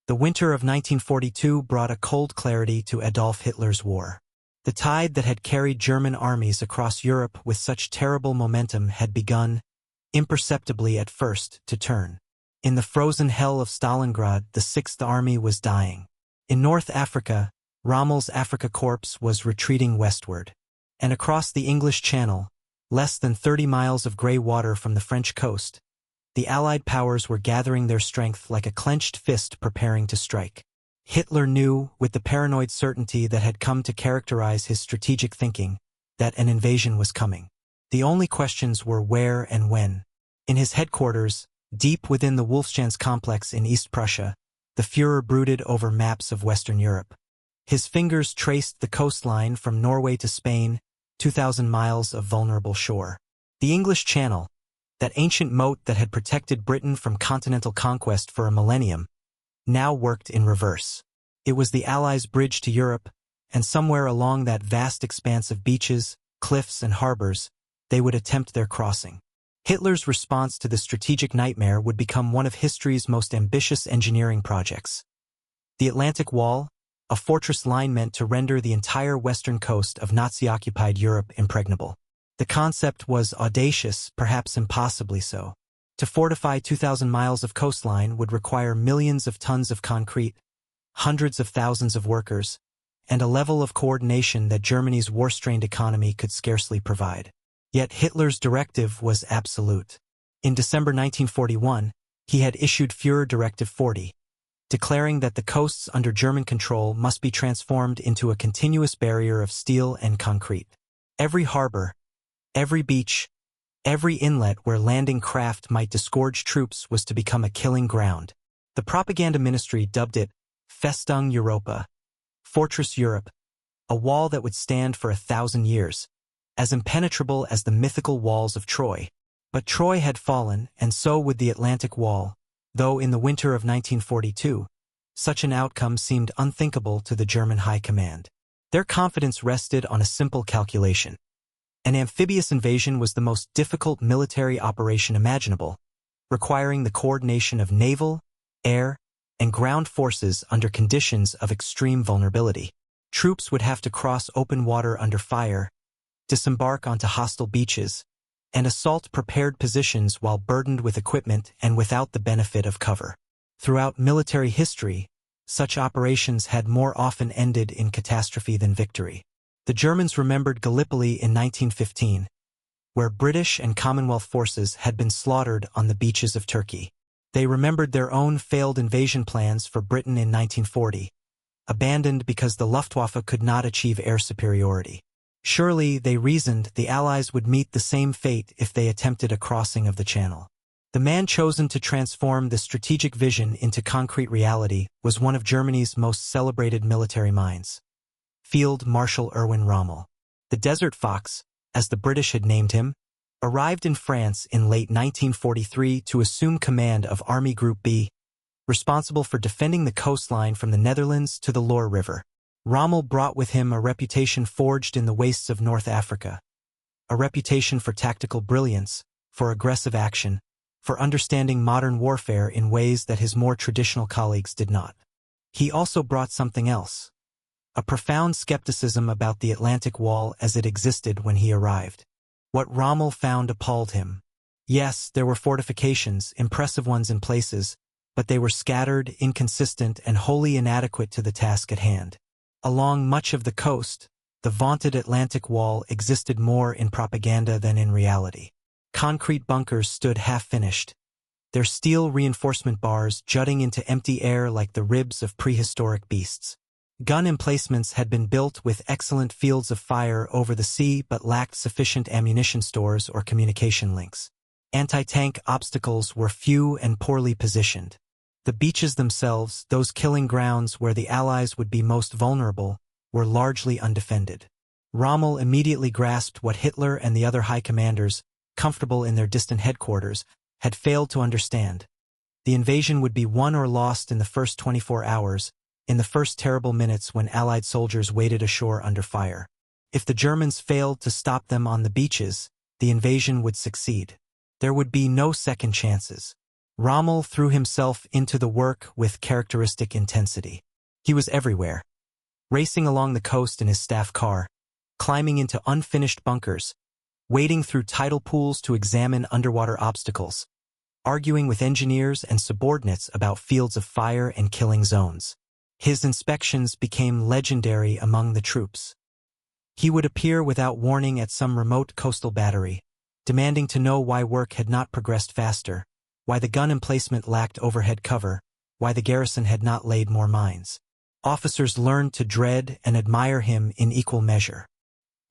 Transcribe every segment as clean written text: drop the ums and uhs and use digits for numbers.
The winter of 1942 brought a cold clarity to Adolf Hitler's war. The tide that had carried German armies across Europe with such terrible momentum had begun, imperceptibly at first, to turn. In the frozen hell of Stalingrad, the Sixth Army was dying. In North Africa, Rommel's Afrika Korps was retreating westward. And across the English Channel, less than 30 miles of grey water from the French coast, the Allied powers were gathering their strength like a clenched fist preparing to strike. Hitler knew, with the paranoid certainty that had come to characterize his strategic thinking, that an invasion was coming. The only questions were where and when. In his headquarters, deep within the Wolfschanz complex in East Prussia, the Führer brooded over maps of Western Europe. His fingers traced the coastline from Norway to Spain, 2,000 miles of vulnerable shore. The English Channel, that ancient moat that had protected Britain from continental conquest for a millennium, now worked in reverse. It was the Allies' bridge to Europe, and somewhere along that vast expanse of beaches, cliffs, and harbors, they would attempt their crossing. Hitler's response to the strategic nightmare would become one of history's most ambitious engineering projects. The Atlantic Wall, a fortress line meant to render the entire western coast of Nazi-occupied Europe impregnable. The concept was audacious, perhaps impossibly so. To fortify 2,000 miles of coastline would require millions of tons of concrete, hundreds of thousands of workers, and a level of coordination that Germany's war-strained economy could scarcely provide. Yet Hitler's directive was absolute. In December 1941, he had issued Führer Directive 40, declaring that the coasts under German control must be transformed into a continuous barrier of steel and concrete. Every harbor, every beach, every inlet where landing craft might disgorge troops was to become a killing ground. The propaganda ministry dubbed it Festung Europa, Fortress Europe, a wall that would stand for 1,000 years, as impenetrable as the mythical walls of Troy. But Troy had fallen, and so would the Atlantic Wall, though in the winter of 1942, such an outcome seemed unthinkable to the German High Command. Their confidence rested on a simple calculation. An amphibious invasion was the most difficult military operation imaginable, requiring the coordination of naval, air, and ground forces under conditions of extreme vulnerability. Troops would have to cross open water under fire, disembark onto hostile beaches, and assault prepared positions while burdened with equipment and without the benefit of cover. Throughout military history, such operations had more often ended in catastrophe than victory. The Germans remembered Gallipoli in 1915, where British and Commonwealth forces had been slaughtered on the beaches of Turkey. They remembered their own failed invasion plans for Britain in 1940, abandoned because the Luftwaffe could not achieve air superiority. Surely, they reasoned, the Allies would meet the same fate if they attempted a crossing of the Channel. The man chosen to transform the strategic vision into concrete reality was one of Germany's most celebrated military minds, Field Marshal Rommel. The Desert Fox, as the British had named him, arrived in France in late 1943 to assume command of Army Group B, responsible for defending the coastline from the Netherlands to the Loire River. Rommel brought with him a reputation forged in the wastes of North Africa, a reputation for tactical brilliance, for aggressive action, for understanding modern warfare in ways that his more traditional colleagues did not. He also brought something else, a profound skepticism about the Atlantic Wall as it existed when he arrived. What Rommel found appalled him. Yes, there were fortifications, impressive ones in places, but they were scattered, inconsistent, and wholly inadequate to the task at hand. Along much of the coast, the vaunted Atlantic Wall existed more in propaganda than in reality. Concrete bunkers stood half-finished, their steel reinforcement bars jutting into empty air like the ribs of prehistoric beasts. Gun emplacements had been built with excellent fields of fire over the sea but lacked sufficient ammunition stores or communication links. Anti-tank obstacles were few and poorly positioned. The beaches themselves, those killing grounds where the Allies would be most vulnerable, were largely undefended. Rommel immediately grasped what Hitler and the other high commanders, comfortable in their distant headquarters, had failed to understand. The invasion would be won or lost in the first 24 hours, in the first terrible minutes when Allied soldiers waded ashore under fire. If the Germans failed to stop them on the beaches, the invasion would succeed. There would be no second chances. Rommel threw himself into the work with characteristic intensity. He was everywhere, racing along the coast in his staff car, climbing into unfinished bunkers, wading through tidal pools to examine underwater obstacles, arguing with engineers and subordinates about fields of fire and killing zones. His inspections became legendary among the troops. He would appear without warning at some remote coastal battery, demanding to know why work had not progressed faster, why the gun emplacement lacked overhead cover, why the garrison had not laid more mines. Officers learned to dread and admire him in equal measure.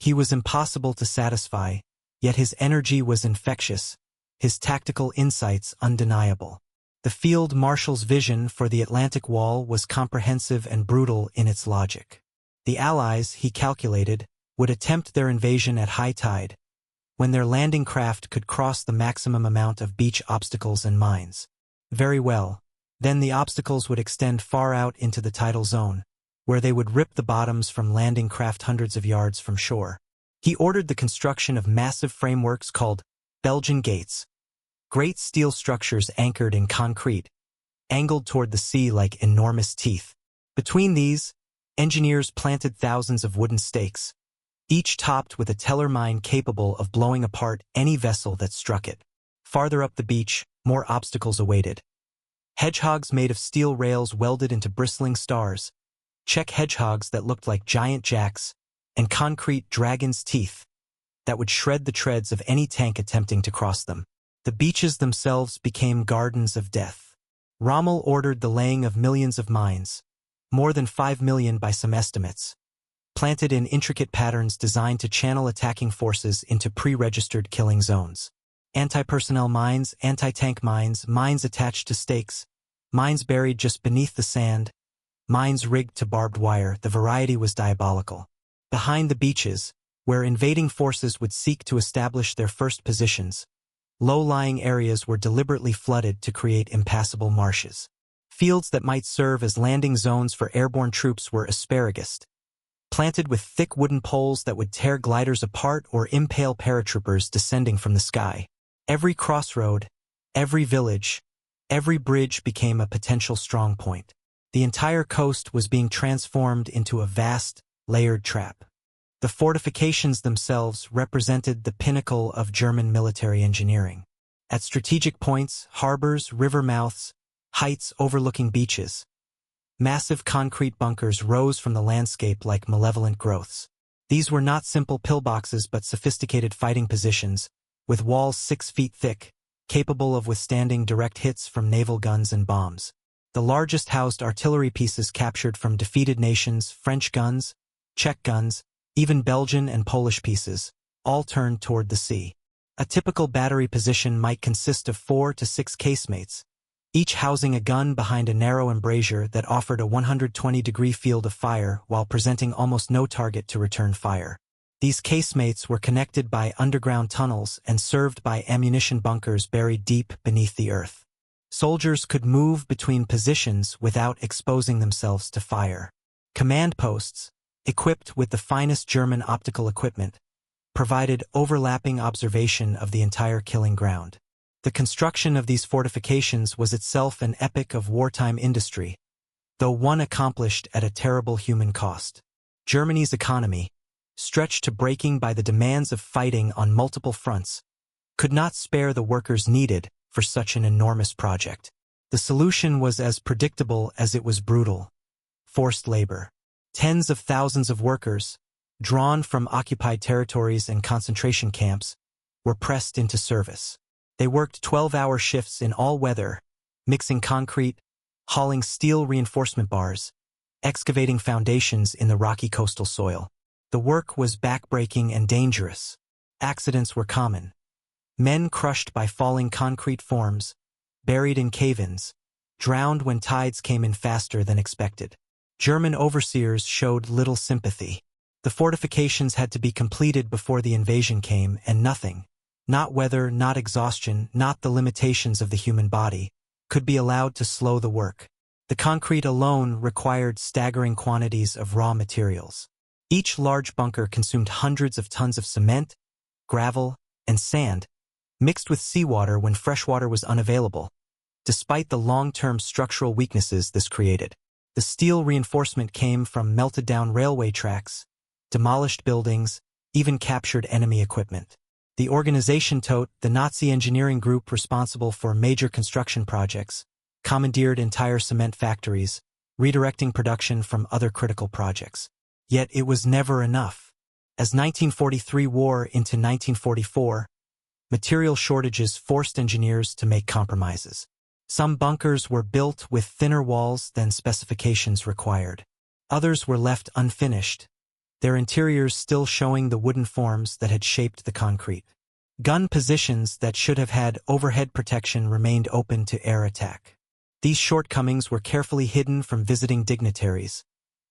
He was impossible to satisfy, yet his energy was infectious, his tactical insights undeniable. The Field Marshal's vision for the Atlantic Wall was comprehensive and brutal in its logic. The Allies, he calculated, would attempt their invasion at high tide, when their landing craft could cross the maximum amount of beach obstacles and mines. Very well, then the obstacles would extend far out into the tidal zone, where they would rip the bottoms from landing craft hundreds of yards from shore. He ordered the construction of massive frameworks called Belgian gates, great steel structures anchored in concrete, angled toward the sea like enormous teeth. Between these, engineers planted thousands of wooden stakes, each topped with a teller mine capable of blowing apart any vessel that struck it. Farther up the beach, more obstacles awaited. Hedgehogs made of steel rails welded into bristling stars, Czech hedgehogs that looked like giant jacks, and concrete dragon's teeth that would shred the treads of any tank attempting to cross them. The beaches themselves became gardens of death. Rommel ordered the laying of millions of mines, more than 5 million by some estimates, planted in intricate patterns designed to channel attacking forces into pre-registered killing zones. Anti-personnel mines, anti-tank mines, mines attached to stakes, mines buried just beneath the sand, mines rigged to barbed wire. The variety was diabolical. Behind the beaches, where invading forces would seek to establish their first positions, low-lying areas were deliberately flooded to create impassable marshes. Fields that might serve as landing zones for airborne troops were asparagus, planted with thick wooden poles that would tear gliders apart or impale paratroopers descending from the sky. Every crossroad, every village, every bridge became a potential strong point. The entire coast was being transformed into a vast, layered trap. The fortifications themselves represented the pinnacle of German military engineering. At strategic points, harbors, river mouths, heights overlooking beaches, massive concrete bunkers rose from the landscape like malevolent growths. These were not simple pillboxes but sophisticated fighting positions, with walls 6 feet thick, capable of withstanding direct hits from naval guns and bombs. The largest housed artillery pieces captured from defeated nations, French guns, Czech guns, even Belgian and Polish pieces, all turned toward the sea. A typical battery position might consist of 4 to 6 casemates, each housing a gun behind a narrow embrasure that offered a 120-degree field of fire while presenting almost no target to return fire. These casemates were connected by underground tunnels and served by ammunition bunkers buried deep beneath the earth. Soldiers could move between positions without exposing themselves to fire. Command posts, equipped with the finest German optical equipment, provided overlapping observation of the entire killing ground. The construction of these fortifications was itself an epic of wartime industry, though one accomplished at a terrible human cost. Germany's economy, stretched to breaking by the demands of fighting on multiple fronts, could not spare the workers needed for such an enormous project. The solution was as predictable as it was brutal: forced labor. Tens of thousands of workers, drawn from occupied territories and concentration camps, were pressed into service. They worked 12-hour shifts in all weather, mixing concrete, hauling steel reinforcement bars, excavating foundations in the rocky coastal soil. The work was backbreaking and dangerous. Accidents were common. Men crushed by falling concrete forms, buried in cave-ins, drowned when tides came in faster than expected. German overseers showed little sympathy. The fortifications had to be completed before the invasion came, and nothing, not weather, not exhaustion, not the limitations of the human body, could be allowed to slow the work. The concrete alone required staggering quantities of raw materials. Each large bunker consumed hundreds of tons of cement, gravel, and sand, mixed with seawater when fresh water was unavailable. despite the long-term structural weaknesses this created. The steel reinforcement came from melted-down railway tracks, demolished buildings, even captured enemy equipment. The organization Todt, the Nazi engineering group responsible for major construction projects, commandeered entire cement factories, redirecting production from other critical projects. Yet it was never enough. As 1943 wore into 1944, material shortages forced engineers to make compromises. Some bunkers were built with thinner walls than specifications required. Others were left unfinished, their interiors still showing the wooden forms that had shaped the concrete. Gun positions that should have had overhead protection remained open to air attack. These shortcomings were carefully hidden from visiting dignitaries,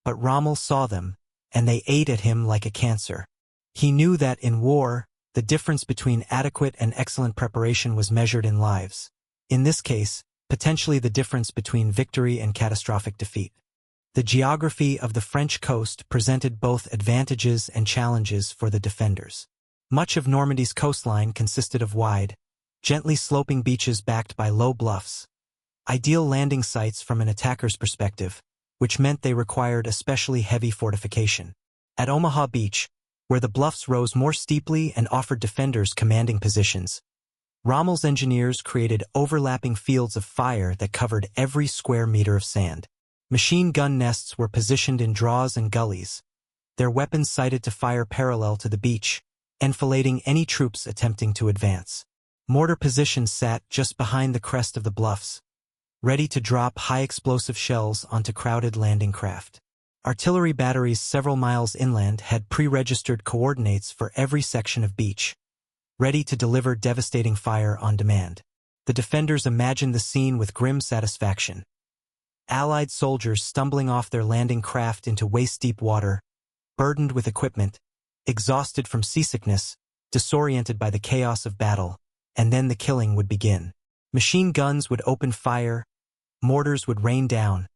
but Rommel saw them, and they ate at him like a cancer. He knew that in war, the difference between adequate and excellent preparation was measured in lives. In this case, potentially the difference between victory and catastrophic defeat. The geography of the French coast presented both advantages and challenges for the defenders. Much of Normandy's coastline consisted of wide, gently sloping beaches backed by low bluffs, ideal landing sites from an attacker's perspective, which meant they required especially heavy fortification. At Omaha Beach, where the bluffs rose more steeply and offered defenders commanding positions, Rommel's engineers created overlapping fields of fire that covered every square meter of sand. Machine gun nests were positioned in draws and gullies, their weapons sighted to fire parallel to the beach, enfilading any troops attempting to advance. Mortar positions sat just behind the crest of the bluffs, ready to drop high-explosive shells onto crowded landing craft. Artillery batteries several miles inland had pre-registered coordinates for every section of beach, ready to deliver devastating fire on demand. The defenders imagined the scene with grim satisfaction. Allied soldiers stumbling off their landing craft into waist-deep water, burdened with equipment, exhausted from seasickness, disoriented by the chaos of battle, and then the killing would begin. Machine guns would open fire, mortars would rain down,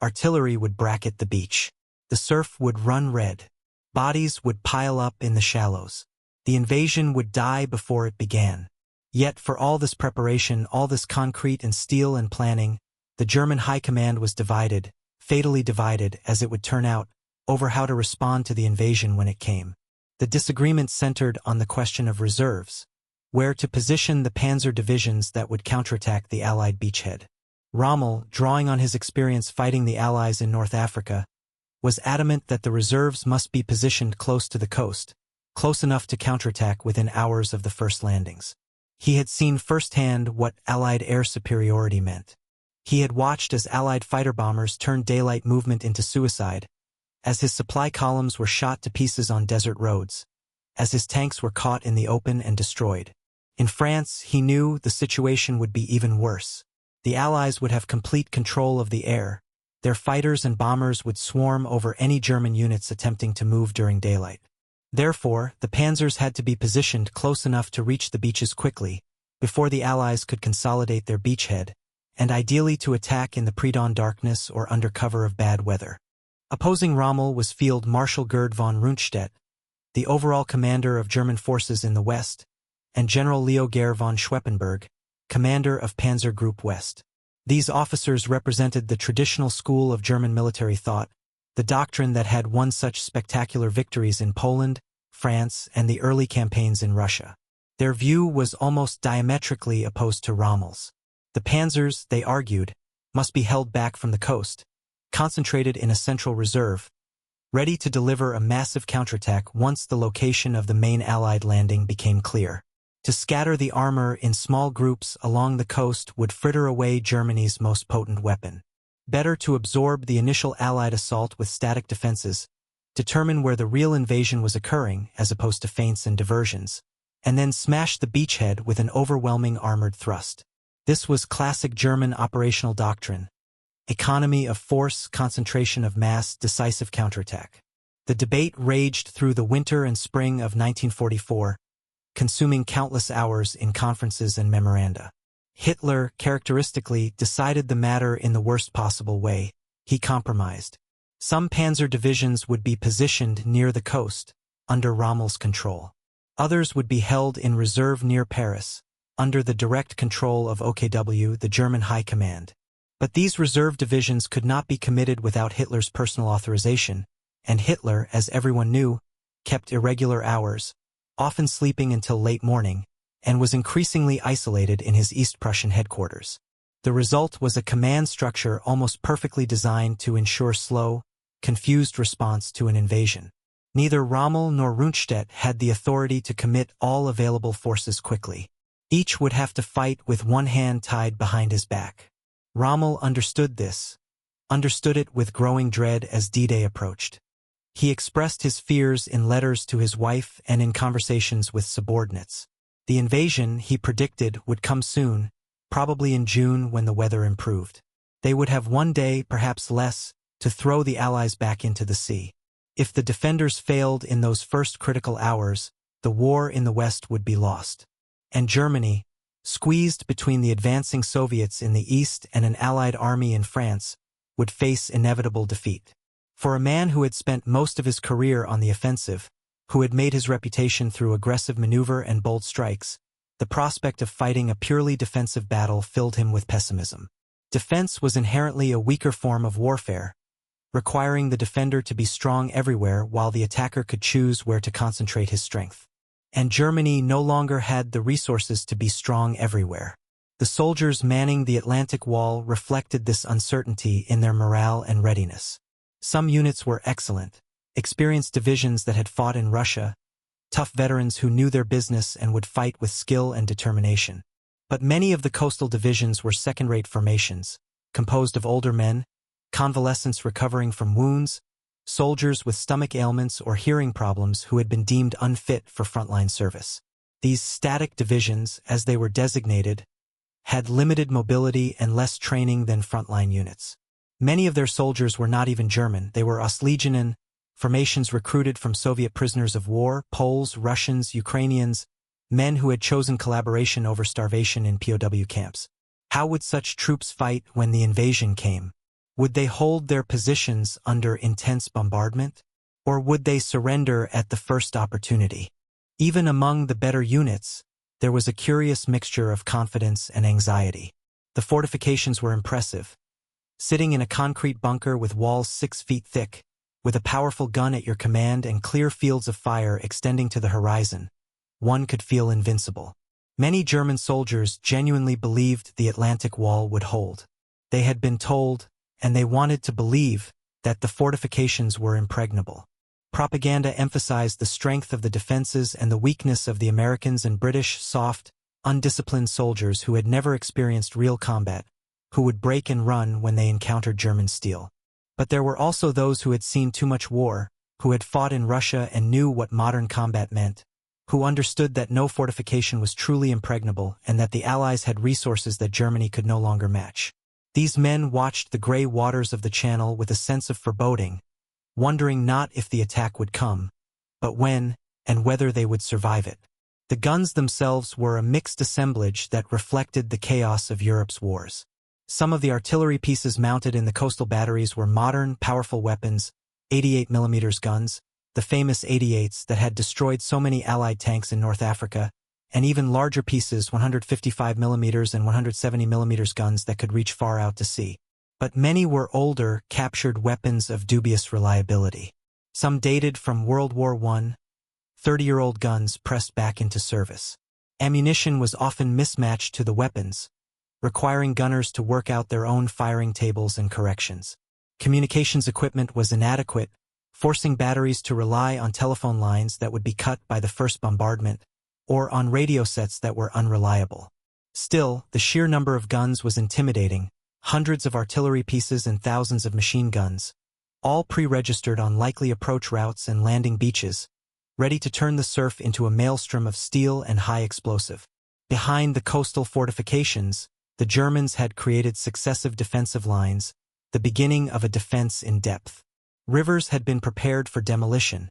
artillery would bracket the beach. The surf would run red, bodies would pile up in the shallows. The invasion would die before it began. Yet for all this preparation, all this concrete and steel and planning, the German high command was divided, fatally divided, as it would turn out, over how to respond to the invasion when it came. The disagreement centered on the question of reserves, where to position the panzer divisions that would counterattack the Allied beachhead. Rommel, drawing on his experience fighting the Allies in North Africa, was adamant that the reserves must be positioned close to the coast, close enough to counterattack within hours of the first landings. He had seen firsthand what Allied air superiority meant. He had watched as Allied fighter-bombers turned daylight movement into suicide, as his supply columns were shot to pieces on desert roads, as his tanks were caught in the open and destroyed. In France, he knew the situation would be even worse. The Allies would have complete control of the air. Their fighters and bombers would swarm over any German units attempting to move during daylight. Therefore, the panzers had to be positioned close enough to reach the beaches quickly, before the Allies could consolidate their beachhead, and ideally to attack in the pre-dawn darkness or under cover of bad weather. Opposing Rommel was Field Marshal Gerd von Rundstedt, the overall commander of German forces in the West, and General Leo Gehr von Schweppenberg, commander of Panzer Group West. These officers represented the traditional school of German military thought, the doctrine that had won such spectacular victories in Poland, France, and the early campaigns in Russia. Their view was almost diametrically opposed to Rommel's. The panzers, they argued, must be held back from the coast, concentrated in a central reserve, ready to deliver a massive counterattack once the location of the main Allied landing became clear. To scatter the armor in small groups along the coast would fritter away Germany's most potent weapon. Better to absorb the initial Allied assault with static defenses, determine where the real invasion was occurring as opposed to feints and diversions, and then smash the beachhead with an overwhelming armored thrust. This was classic German operational doctrine. Economy of force, concentration of mass, decisive counterattack. The debate raged through the winter and spring of 1944, consuming countless hours in conferences and memoranda. Hitler, characteristically, decided the matter in the worst possible way. He compromised. Some panzer divisions would be positioned near the coast, under Rommel's control. Others would be held in reserve near Paris, under the direct control of OKW, the German High Command. But these reserve divisions could not be committed without Hitler's personal authorization, and Hitler, as everyone knew, kept irregular hours, often sleeping until late morning, and was increasingly isolated in his East Prussian headquarters. The result was a command structure almost perfectly designed to ensure slow, confused response to an invasion. Neither Rommel nor Rundstedt had the authority to commit all available forces quickly. Each would have to fight with one hand tied behind his back. Rommel understood this, understood it with growing dread as D-Day approached. He expressed his fears in letters to his wife and in conversations with subordinates. The invasion, he predicted, would come soon, probably in June when the weather improved. They would have one day, perhaps less, to throw the Allies back into the sea. If the defenders failed in those first critical hours, the war in the West would be lost. And Germany, squeezed between the advancing Soviets in the East and an Allied army in France, would face inevitable defeat. For a man who had spent most of his career on the offensive, who had made his reputation through aggressive maneuver and bold strikes, the prospect of fighting a purely defensive battle filled him with pessimism. Defense was inherently a weaker form of warfare, requiring the defender to be strong everywhere while the attacker could choose where to concentrate his strength. And Germany no longer had the resources to be strong everywhere. The soldiers manning the Atlantic Wall reflected this uncertainty in their morale and readiness. Some units were excellent, experienced divisions that had fought in Russia, tough veterans who knew their business and would fight with skill and determination. But many of the coastal divisions were second-rate formations, composed of older men, convalescents recovering from wounds, soldiers with stomach ailments or hearing problems who had been deemed unfit for frontline service. These static divisions, as they were designated, had limited mobility and less training than frontline units. Many of their soldiers were not even German. They were Ostlegionen, formations recruited from Soviet prisoners of war, Poles, Russians, Ukrainians, men who had chosen collaboration over starvation in POW camps. How would such troops fight when the invasion came? Would they hold their positions under intense bombardment? Or would they surrender at the first opportunity? Even among the better units, there was a curious mixture of confidence and anxiety. The fortifications were impressive. Sitting in a concrete bunker with walls 6 feet thick, with a powerful gun at your command and clear fields of fire extending to the horizon, one could feel invincible. Many German soldiers genuinely believed the Atlantic Wall would hold. They had been told, and they wanted to believe, that the fortifications were impregnable. Propaganda emphasized the strength of the defenses and the weakness of the Americans and British soft, undisciplined soldiers who had never experienced real combat, who would break and run when they encountered German steel. But there were also those who had seen too much war, who had fought in Russia and knew what modern combat meant, who understood that no fortification was truly impregnable and that the Allies had resources that Germany could no longer match. These men watched the gray waters of the Channel with a sense of foreboding, wondering not if the attack would come, but when and whether they would survive it. The guns themselves were a mixed assemblage that reflected the chaos of Europe's wars. Some of the artillery pieces mounted in the coastal batteries were modern, powerful weapons, 88mm guns, the famous 88s that had destroyed so many Allied tanks in North Africa, and even larger pieces, 155mm and 170mm guns that could reach far out to sea. But many were older, captured weapons of dubious reliability. Some dated from World War I, 30-year-old guns pressed back into service. Ammunition was often mismatched to the weapons, requiring gunners to work out their own firing tables and corrections. Communications equipment was inadequate, forcing batteries to rely on telephone lines that would be cut by the first bombardment, or on radio sets that were unreliable. Still, the sheer number of guns was intimidating, hundreds of artillery pieces and thousands of machine guns, all pre-registered on likely approach routes and landing beaches, ready to turn the surf into a maelstrom of steel and high explosive. Behind the coastal fortifications, the Germans had created successive defensive lines, the beginning of a defense in depth. Rivers had been prepared for demolition,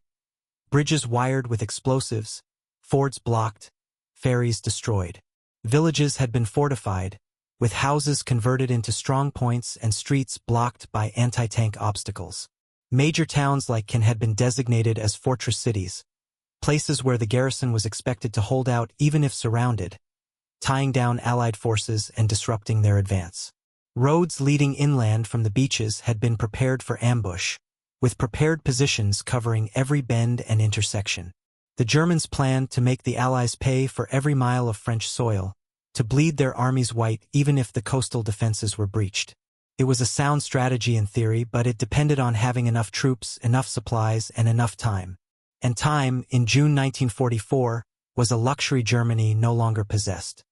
bridges wired with explosives, fords blocked, ferries destroyed. Villages had been fortified, with houses converted into strong points and streets blocked by anti-tank obstacles. Major towns like Caen had been designated as fortress cities, places where the garrison was expected to hold out even if surrounded, tying down Allied forces and disrupting their advance. Roads leading inland from the beaches had been prepared for ambush, with prepared positions covering every bend and intersection. The Germans planned to make the Allies pay for every mile of French soil, to bleed their armies white even if the coastal defenses were breached. It was a sound strategy in theory, but it depended on having enough troops, enough supplies, and enough time. And time, in June 1944, was a luxury Germany no longer possessed.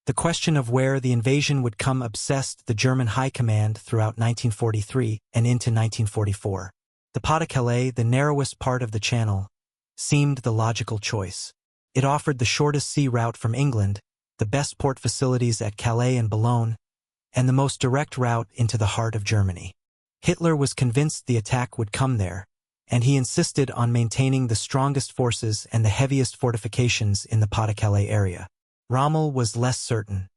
The question of where the invasion would come obsessed the German High Command throughout 1943 and into 1944. The Pas-de-Calais, the narrowest part of the Channel, seemed the logical choice. It offered the shortest sea route from England, the best port facilities at Calais and Boulogne, and the most direct route into the heart of Germany. Hitler was convinced the attack would come there, and he insisted on maintaining the strongest forces and the heaviest fortifications in the Pas-de-Calais area. Rommel was less certain.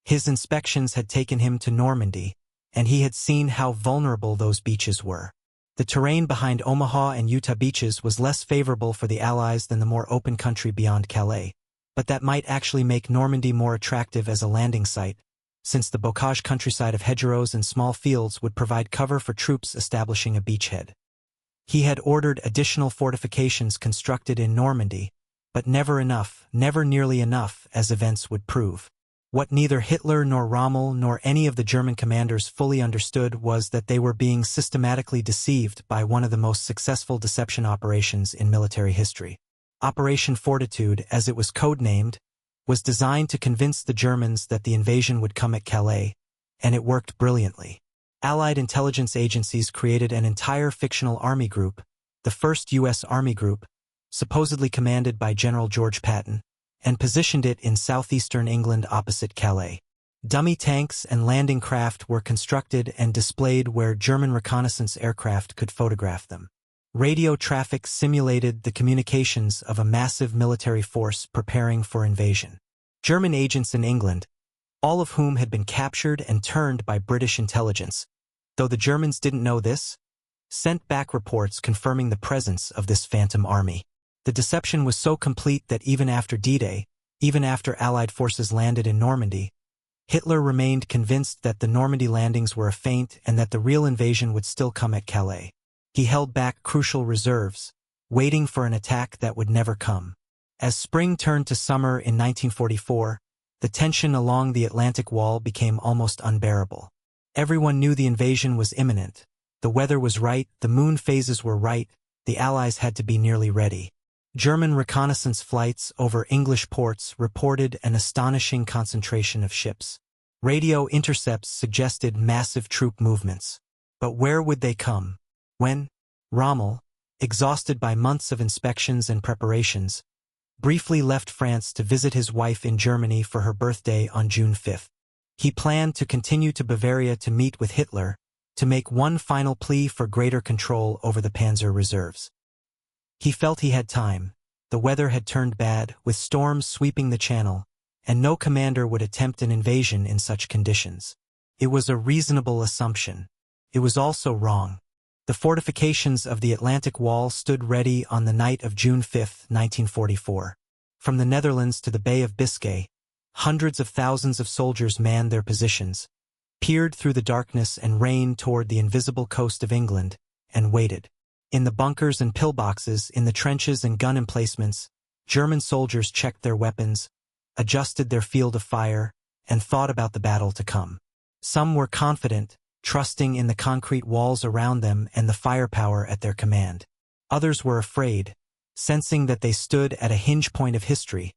His inspections had taken him to Normandy, and he had seen how vulnerable those beaches were. The terrain behind Omaha and Utah beaches was less favorable for the Allies than the more open country beyond Calais, but that might actually make Normandy more attractive as a landing site, since the bocage countryside of hedgerows and small fields would provide cover for troops establishing a beachhead. He had ordered additional fortifications constructed in Normandy, but never enough, never nearly enough, as events would prove. What neither Hitler nor Rommel nor any of the German commanders fully understood was that they were being systematically deceived by one of the most successful deception operations in military history. Operation Fortitude, as it was codenamed, was designed to convince the Germans that the invasion would come at Calais, and it worked brilliantly. Allied intelligence agencies created an entire fictional army group, the first U.S. Army Group, supposedly commanded by General George Patton, and positioned it in southeastern England opposite Calais. Dummy tanks and landing craft were constructed and displayed where German reconnaissance aircraft could photograph them. Radio traffic simulated the communications of a massive military force preparing for invasion. German agents in England, all of whom had been captured and turned by British intelligence, though the Germans didn't know this, sent back reports confirming the presence of this phantom army. The deception was so complete that even after D-Day, even after Allied forces landed in Normandy, Hitler remained convinced that the Normandy landings were a feint and that the real invasion would still come at Calais. He held back crucial reserves, waiting for an attack that would never come. As spring turned to summer in 1944, the tension along the Atlantic Wall became almost unbearable. Everyone knew the invasion was imminent. The weather was right, the moon phases were right, the Allies had to be nearly ready. German reconnaissance flights over English ports reported an astonishing concentration of ships. Radio intercepts suggested massive troop movements. But where would they come? When? Rommel, exhausted by months of inspections and preparations, briefly left France to visit his wife in Germany for her birthday on June 5. He planned to continue to Bavaria to meet with Hitler, to make one final plea for greater control over the Panzer reserves. He felt he had time. The weather had turned bad, with storms sweeping the Channel, and no commander would attempt an invasion in such conditions. It was a reasonable assumption. It was also wrong. The fortifications of the Atlantic Wall stood ready on the night of June 5, 1944. From the Netherlands to the Bay of Biscay, hundreds of thousands of soldiers manned their positions, peered through the darkness and rain toward the invisible coast of England, and waited. In the bunkers and pillboxes, in the trenches and gun emplacements, German soldiers checked their weapons, adjusted their field of fire, and thought about the battle to come. Some were confident, trusting in the concrete walls around them and the firepower at their command. Others were afraid, sensing that they stood at a hinge point of history,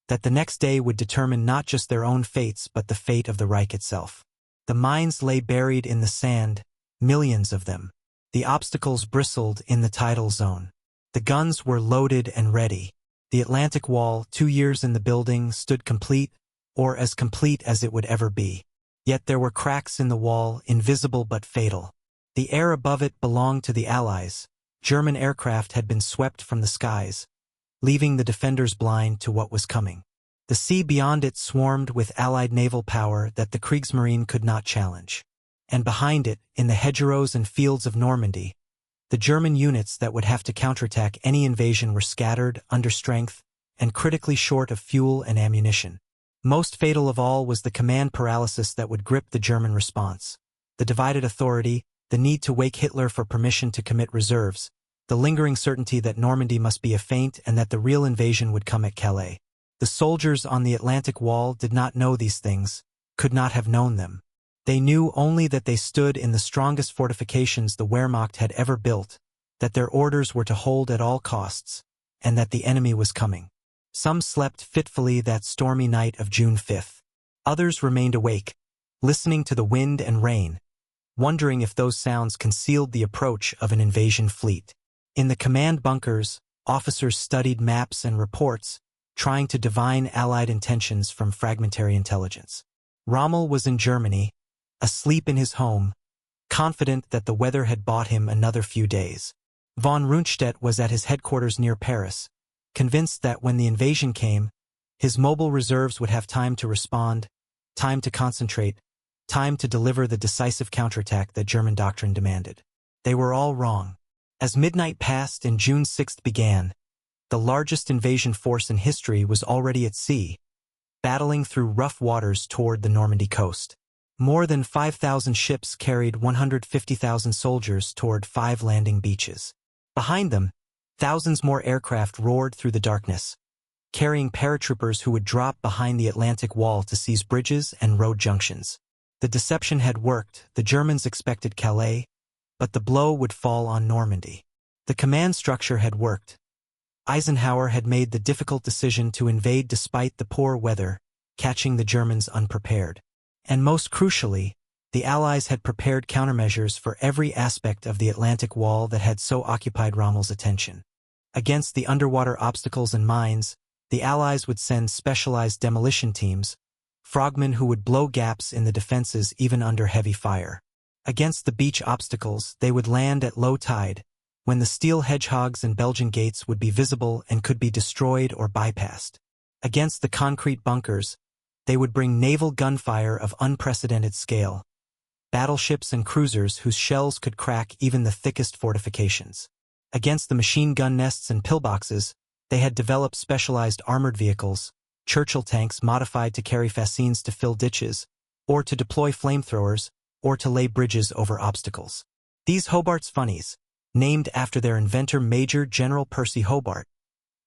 that the next day would determine not just their own fates but the fate of the Reich itself. The mines lay buried in the sand, millions of them. The obstacles bristled in the tidal zone. The guns were loaded and ready. The Atlantic Wall, 2 years in the building, stood complete, or as complete as it would ever be. Yet there were cracks in the wall, invisible but fatal. The air above it belonged to the Allies. German aircraft had been swept from the skies, leaving the defenders blind to what was coming. The sea beyond it swarmed with Allied naval power that the Kriegsmarine could not challenge. And behind it, in the hedgerows and fields of Normandy, the German units that would have to counterattack any invasion were scattered, understrength, and critically short of fuel and ammunition. Most fatal of all was the command paralysis that would grip the German response. The divided authority, the need to wake Hitler for permission to commit reserves, the lingering certainty that Normandy must be a feint and that the real invasion would come at Calais. The soldiers on the Atlantic Wall did not know these things, could not have known them. They knew only that they stood in the strongest fortifications the Wehrmacht had ever built, that their orders were to hold at all costs, and that the enemy was coming. Some slept fitfully that stormy night of June 5th. Others remained awake, listening to the wind and rain, wondering if those sounds concealed the approach of an invasion fleet. In the command bunkers, officers studied maps and reports, trying to divine Allied intentions from fragmentary intelligence. Rommel was in Germany, asleep in his home, confident that the weather had bought him another few days. Von Rundstedt was at his headquarters near Paris, convinced that when the invasion came, his mobile reserves would have time to respond, time to concentrate, time to deliver the decisive counterattack that German doctrine demanded. They were all wrong. As midnight passed and June 6th began, the largest invasion force in history was already at sea, battling through rough waters toward the Normandy coast. More than 5,000 ships carried 150,000 soldiers toward 5 landing beaches. Behind them, thousands more aircraft roared through the darkness, carrying paratroopers who would drop behind the Atlantic Wall to seize bridges and road junctions. The deception had worked. The Germans expected Calais, but the blow would fall on Normandy. The command structure had worked. Eisenhower had made the difficult decision to invade despite the poor weather, catching the Germans unprepared. And most crucially, the Allies had prepared countermeasures for every aspect of the Atlantic Wall that had so occupied Rommel's attention. Against the underwater obstacles and mines, the Allies would send specialized demolition teams, frogmen who would blow gaps in the defenses even under heavy fire. Against the beach obstacles, they would land at low tide, when the steel hedgehogs and Belgian gates would be visible and could be destroyed or bypassed. Against the concrete bunkers, they would bring naval gunfire of unprecedented scale, battleships and cruisers whose shells could crack even the thickest fortifications. Against the machine gun nests and pillboxes, they had developed specialized armored vehicles, Churchill tanks modified to carry fascines to fill ditches, or to deploy flamethrowers, or to lay bridges over obstacles. These Hobart's funnies, named after their inventor Major General Percy Hobart,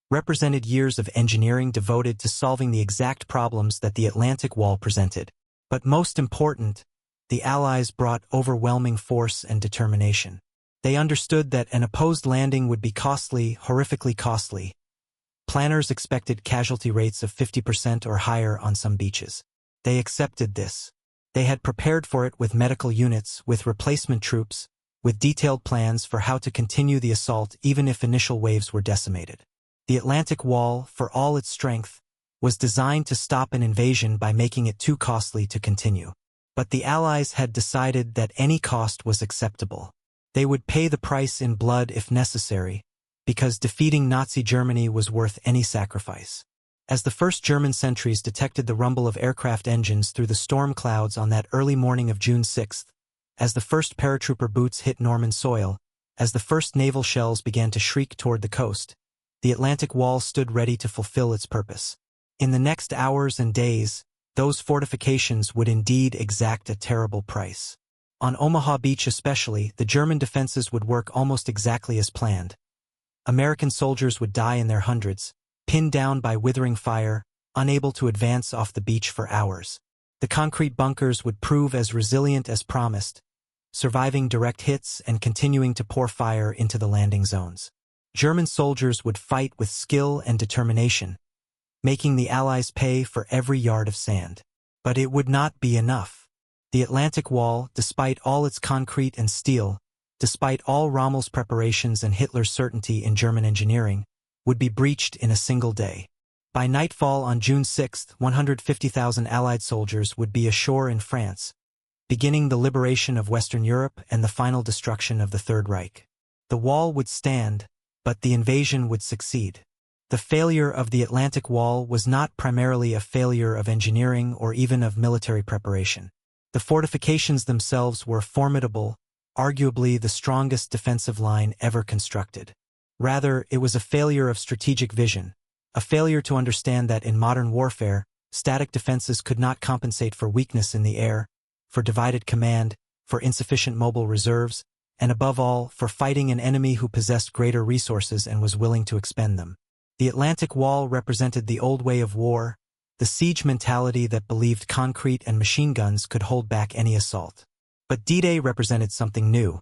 represented years of engineering devoted to solving the exact problems that the Atlantic Wall presented. But most important, the Allies brought overwhelming force and determination. They understood that an opposed landing would be costly, horrifically costly. Planners expected casualty rates of 50% or higher on some beaches. They accepted this. They had prepared for it with medical units, with replacement troops, with detailed plans for how to continue the assault even if initial waves were decimated. The Atlantic Wall, for all its strength, was designed to stop an invasion by making it too costly to continue. But the Allies had decided that any cost was acceptable. They would pay the price in blood if necessary, because defeating Nazi Germany was worth any sacrifice. As the first German sentries detected the rumble of aircraft engines through the storm clouds on that early morning of June 6th, as the first paratrooper boots hit Norman soil, as the first naval shells began to shriek toward the coast, the Atlantic Wall stood ready to fulfill its purpose. In the next hours and days, those fortifications would indeed exact a terrible price. On Omaha Beach especially, the German defenses would work almost exactly as planned. American soldiers would die in their hundreds, pinned down by withering fire, unable to advance off the beach for hours. The concrete bunkers would prove as resilient as promised, surviving direct hits and continuing to pour fire into the landing zones. German soldiers would fight with skill and determination, making the Allies pay for every yard of sand. But it would not be enough. The Atlantic Wall, despite all its concrete and steel, despite all Rommel's preparations and Hitler's certainty in German engineering, would be breached in a single day. By nightfall on June 6th, 150,000 Allied soldiers would be ashore in France, beginning the liberation of Western Europe and the final destruction of the Third Reich. The wall would stand, but the invasion would succeed. The failure of the Atlantic Wall was not primarily a failure of engineering or even of military preparation. The fortifications themselves were formidable, arguably the strongest defensive line ever constructed. Rather, it was a failure of strategic vision, a failure to understand that in modern warfare, Static defenses could not compensate for weakness in the air, for divided command, for insufficient mobile reserves, and above all, for fighting an enemy who possessed greater resources and was willing to expend them. The Atlantic Wall represented the old way of war, the siege mentality that believed concrete and machine guns could hold back any assault. But D-Day represented something new,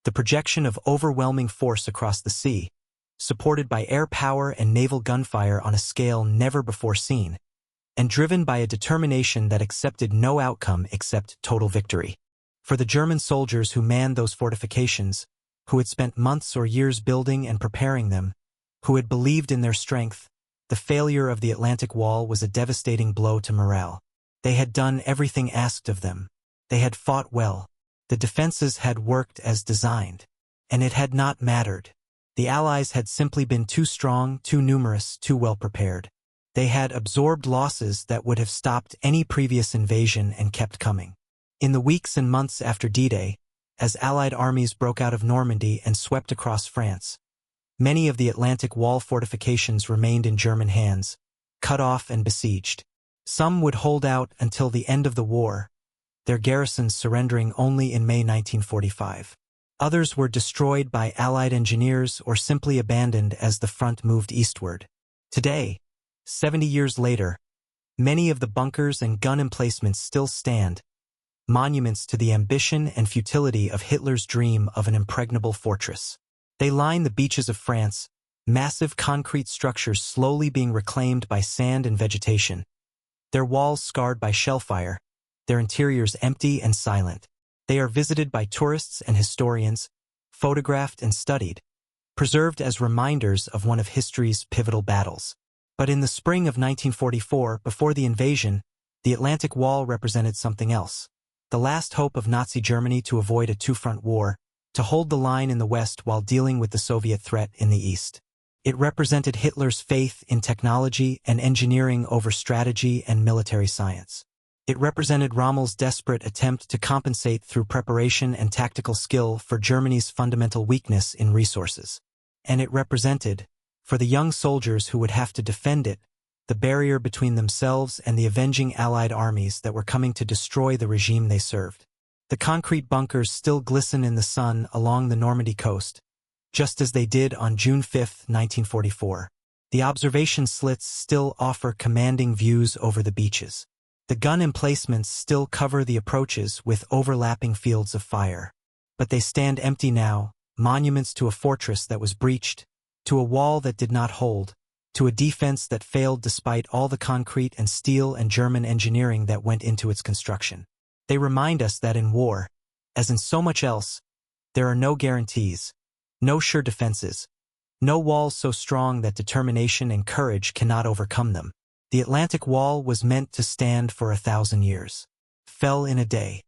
the projection of overwhelming force across the sea, supported by air power and naval gunfire on a scale never before seen, and driven by a determination that accepted no outcome except total victory. For the German soldiers who manned those fortifications, who had spent months or years building and preparing them, who had believed in their strength, the failure of the Atlantic Wall was a devastating blow to morale. They had done everything asked of them. They had fought well. The defenses had worked as designed. And it had not mattered. The Allies had simply been too strong, too numerous, too well prepared. They had absorbed losses that would have stopped any previous invasion and kept coming. In the weeks and months after D-Day, as Allied armies broke out of Normandy and swept across France, many of the Atlantic Wall fortifications remained in German hands, cut off and besieged. Some would hold out until the end of the war, their garrisons surrendering only in May 1945. Others were destroyed by Allied engineers or simply abandoned as the front moved eastward. Today, 70 years later, many of the bunkers and gun emplacements still stand, monuments to the ambition and futility of Hitler's dream of an impregnable fortress. They line the beaches of France, massive concrete structures slowly being reclaimed by sand and vegetation, their walls scarred by shellfire, their interiors empty and silent. They are visited by tourists and historians, photographed and studied, preserved as reminders of one of history's pivotal battles. But in the spring of 1944, before the invasion, the Atlantic Wall represented something else. The last hope of Nazi Germany to avoid a two-front war, to hold the line in the West while dealing with the Soviet threat in the East. It represented Hitler's faith in technology and engineering over strategy and military science. It represented Rommel's desperate attempt to compensate through preparation and tactical skill for Germany's fundamental weakness in resources. And it represented, for the young soldiers who would have to defend it, the barrier between themselves and the avenging Allied armies that were coming to destroy the regime they served. The concrete bunkers still glisten in the sun along the Normandy coast, just as they did on June 5, 1944. The observation slits still offer commanding views over the beaches. The gun emplacements still cover the approaches with overlapping fields of fire. But they stand empty now, monuments to a fortress that was breached, to a wall that did not hold, to a defense that failed despite all the concrete and steel and German engineering that went into its construction. They remind us that in war, as in so much else, there are no guarantees, no sure defenses, no walls so strong that determination and courage cannot overcome them. The Atlantic Wall was meant to stand for 1,000 years. Fell in a day.